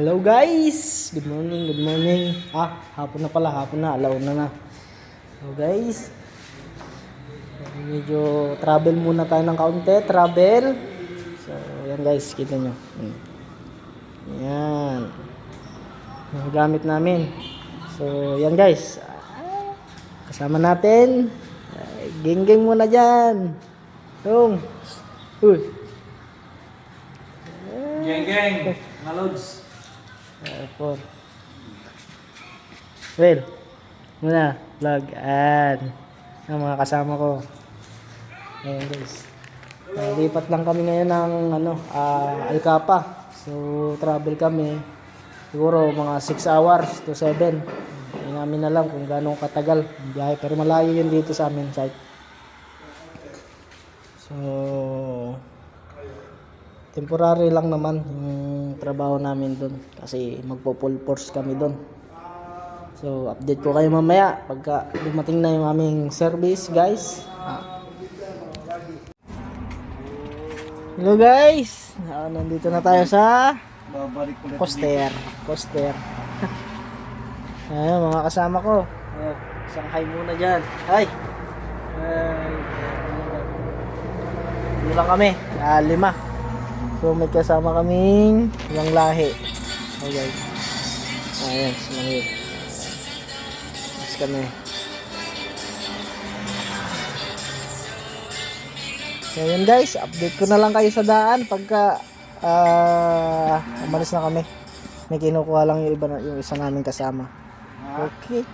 Hello guys! Good morning, good morning. Hapon na pala, hapon na, alauna na. Hello guys. Medyo travel muna tayo ng kaunti, travel. So, yan guys, kita nyo. Yan. Yung gamit namin. So, yan guys. Kasama natin. Geng-geng muna dyan. Tung. Uy. Geng-geng, mga lods. Well, muna, vlog, and ang mga kasama ko. Ayan guys. Lipat lang kami ngayon ng Alcapa. So, travel kami. Siguro mga 6 hours to 7. Hindi namin alam kung gaano katagal ang biyahe. Pero malayo yun dito sa amin site. So, temporary lang naman yung trabaho namin doon kasi magpo-full force kami doon. So, update ko kayo mamaya pagka dumating na yung aming service, guys. Hello guys! Nandito na tayo sa Coaster. Ayan, mga kasama ko. Isang hi muna dyan. Hi! Dito lang kami. 5. So may kasama kaming ibang lahi. Okay. Ayan, sumangit. Mas kami. So yun guys, update ko na lang kayo sa daan pagka umalis na kami. May kinukuha lang yung isa namin kasama. Okay.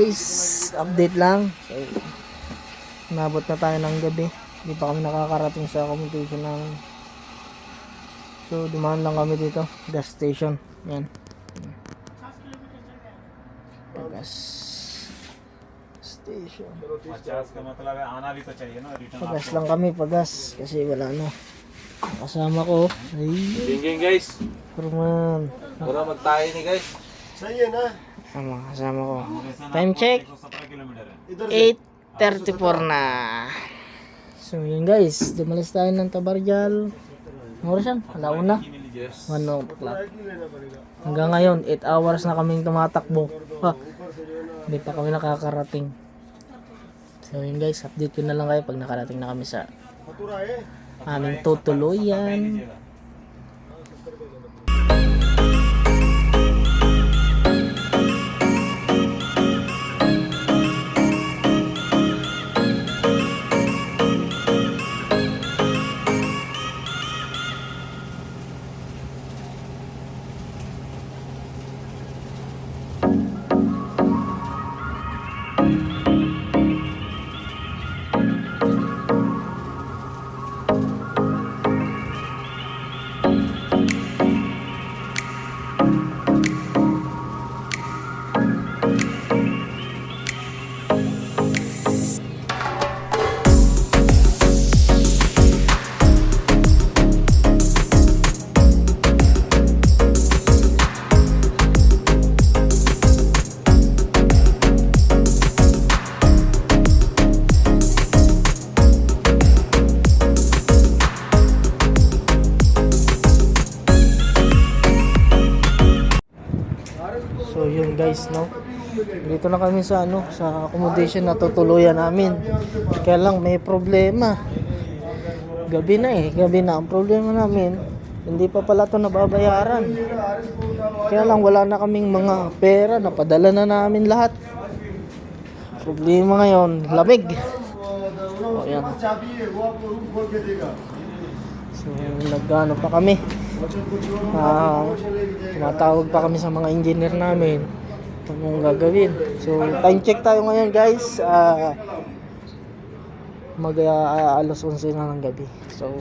guys, update lang. So, nabot na tayo ng gabi. Hindi pa kami nakakarating sa accommodation namin. So, dumaan lang kami dito. Gas station. Yan. Gas station. 50 का मतलब है आना भी तो चाहिए ना return Pagas lang kami, pagas. Kasi wala na. Kasama ko. Ay, गेंग guys Herman. पूरा magtayo ni guys Kasama ko. Time check. 117 किलोमीटर है 8:34 na. So yun guys, dumalis tayo ng Tabarjal. Ano oras yan? Alauna? 1 o'clock. Hanggang ngayon, 8 hours na kaming tumatakbo. Ha, hindi pa kami nakakarating. So yun guys, update ko na lang kayo pag nakarating na kami sa aming tutuluyan. So yun guys, no. Dito na kami sa sa accommodation na tutuluyan namin. Kaya lang may problema. Gabi na ang problema namin. Hindi pa pala 'to nababayaran. Kaya lang wala na kaming mga pera, napadala na namin lahat. Problema ngayon, lamig. O yan. So nagano pa kami. Tumatawag pa kami sa mga engineer namin kung anong gagawin. So time check tayo ngayon guys. Alas 11 na ng gabi. So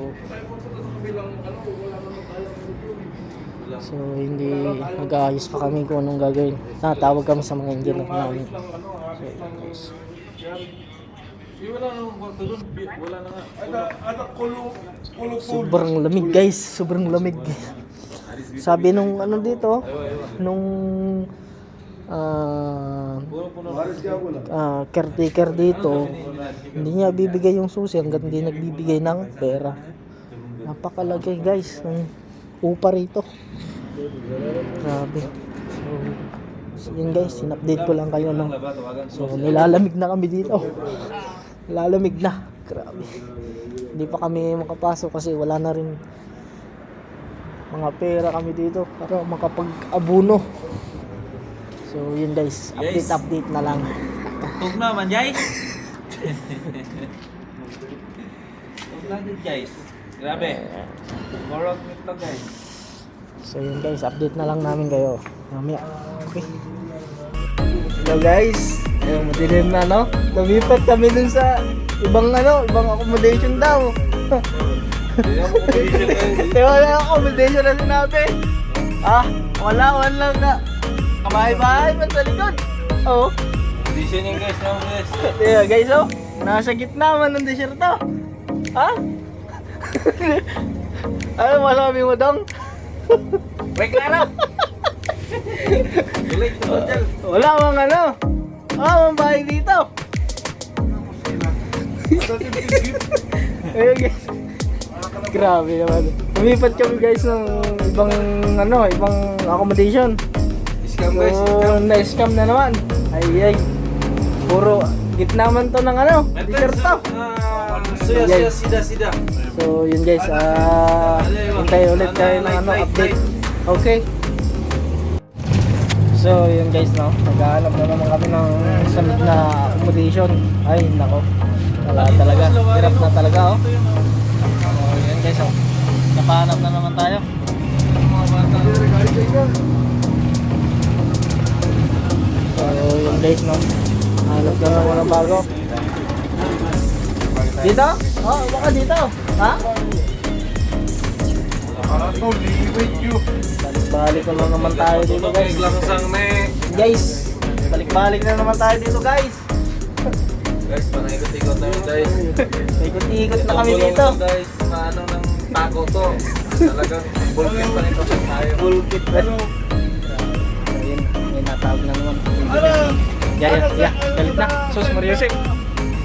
hindi nag-aayos pa kami kung anong gagawin. Natawag kami sa mga engineer namin. So guys, sobrang lamig guys, sobrang lamig. Sabi nung dito, nung caretaker dito, hindi niya bibigay yung susi hanggat hindi nagbibigay ng pera. Napakalagay guys ng upa rito. Grabe. So yun guys, in-update ko lang kayo, no? So nilalamig na kami dito. Nilalamig na. Grabe. Hindi pa kami makapasok kasi wala na rin mga pera kami dito para makapag-abuno. So yun guys, update na lang. Tug naman guys tug na din guys, grabe morog nito guys. So yun guys, update na lang namin kayo mamaya. Okay. Hello guys, ayun, madilim na, no? Lumipat kami dun sa ibang accommodation daw. Wala accommodation na sinabi. Wala na. Kamay-bahay man sa likod. Oo. Conditioning guys, no guys. Yeah guys, nasa gitna man ng desierto. Ha? Ay, masabi mo dong? Break na Ulit, hotel. Wala mang mang bahay dito. Ayun guys. Grabe naman. Lumipat kami guys ng ibang accommodation. Scam guys, Na-scam na naman. Ay. Puro gitna man to ng desierto. Sida. So yun guys, hintay ulit tayo ng update. Okay. So yun guys, no, naghahanap na naman kami ng sulit na accommodation. Ay nako, wala talaga, hirap na talaga. So yun guys, nakahanap na naman tayo. So yun guys, no, Hanap ka na ng bago. Dito? Oh, baka dito. Ha? Balik-balik na lang naman tayo dito guys. Guys, balik-balik na naman tayo dito guys. Guys, panaikot-ikot na yun guys. Ikot-ikot na kami dito. Guys, maano ng taco to. Talagang bullkit pa nito tayo. Bullkit pa. Ayun, may natawag na naman. Yeah, galit na. Sus, Mariusip.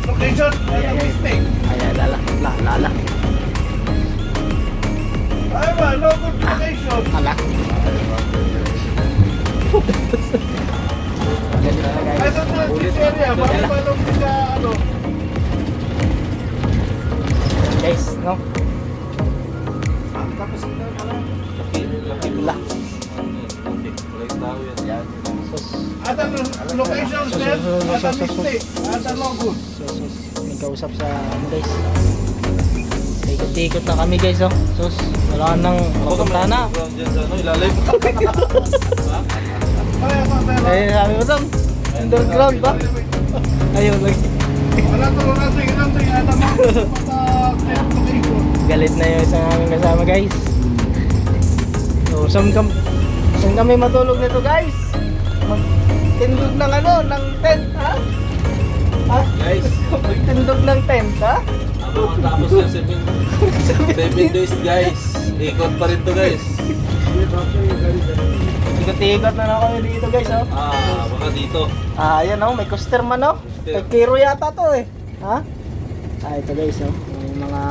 Location, mistake. Ayan, lala. Ay ba, no good location. Ala. Galit na Ay, guys. sa this area, bakit ba nung sa ano? Guys, no? Tapos ito pala. Laki. Ala. Kulay tao yan. Sus. At ang location, sir. At ang mistake. At ang no good. Sus. May kausap sa ano guys. Ikot-ikot na kami guys, oh. Sus, wala nang mapunta na. Dyan sa ano, ilalim. Ay, ako, Eh, sabi mo dong, underground ba? Ayun, wala tulong natin, ilang tayo, at ang mga location. galit na yung isang aming kasama guys. So, saan kami matulog nito guys? Magtindog ng ano, ng tent, ha? Ha? Guys, Magtindog ng tent, ha? tapos yung 7 days guys. Ikot pa rin to guys. Ikot-ikot na kami dito guys, oh. Baka dito. Ayan oh, may coaster man oh. May Kiro yata to eh. Ha? Ito guys oh. May mga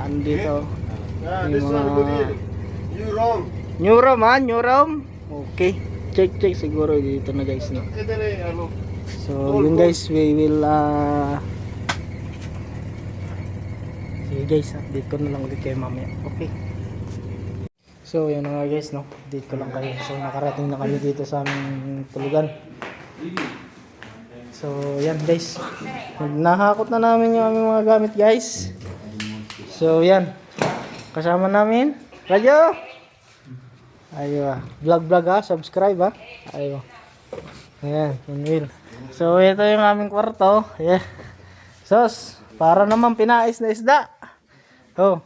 ano dito. May This one good here. You wrong. New room ha? New room? Okay. Check siguro dito na guys no. Ito na ano. So yun guys, we will sige guys, update ko na lang ulit kayo mamaya. Okay. So yun na nga guys no. Update ko lang kayo. So nakarating na kami dito sa aming tulugan. So yan guys. Nahakot na namin yung aming mga gamit guys. So yan. Kasama namin Radyo. Ayo, vlog ha, subscribe ha. Ayo. Ayan, Will. So ito yung aming kwarto. Yeah. Sos, para naman pinais na isda. Oh.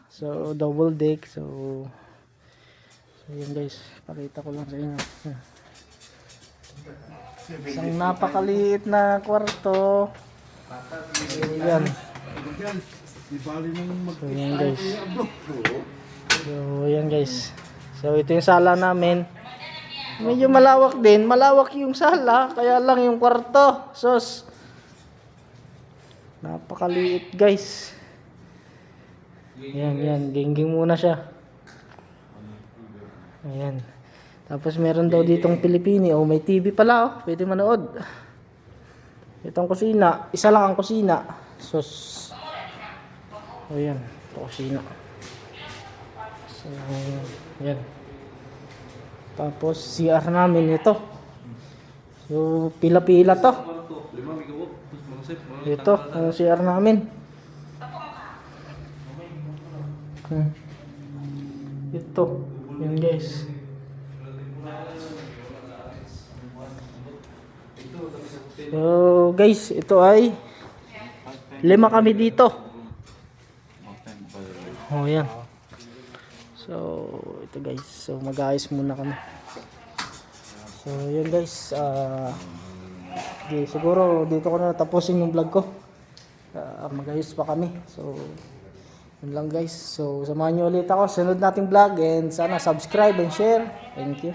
So double deck. So yun guys, pakita ko lang sa inyo. Isang napakaliit na kwarto. So yan. So yan guys. So yan guys. So ito yung sala namin. Medyo malawak din. Malawak yung sala. Kaya lang yung kwarto. Sos. Napakaliit guys. Yan. Gingging muna siya. Ayan. Tapos meron daw ditong Pilipini. Oh, may TV pala oh. Pwede manood. Itong kusina. Isa lang ang kusina. Sos. O yan. Ito kusina. So, yan. Tapos CR namin ito. So, pila-pila to. Ito, ang CR namin. Ito. Yan guys. So guys, ito ay 5 kami dito. Oh yan. So ito guys, so mag-aayos muna kami. So yan guys, siguro dito ko na tapusin yung vlog ko. Mag-ayos pa kami. So yun lang guys. So samahan nyo ulit ako sa sunod nating vlog and sana subscribe and share. Thank you.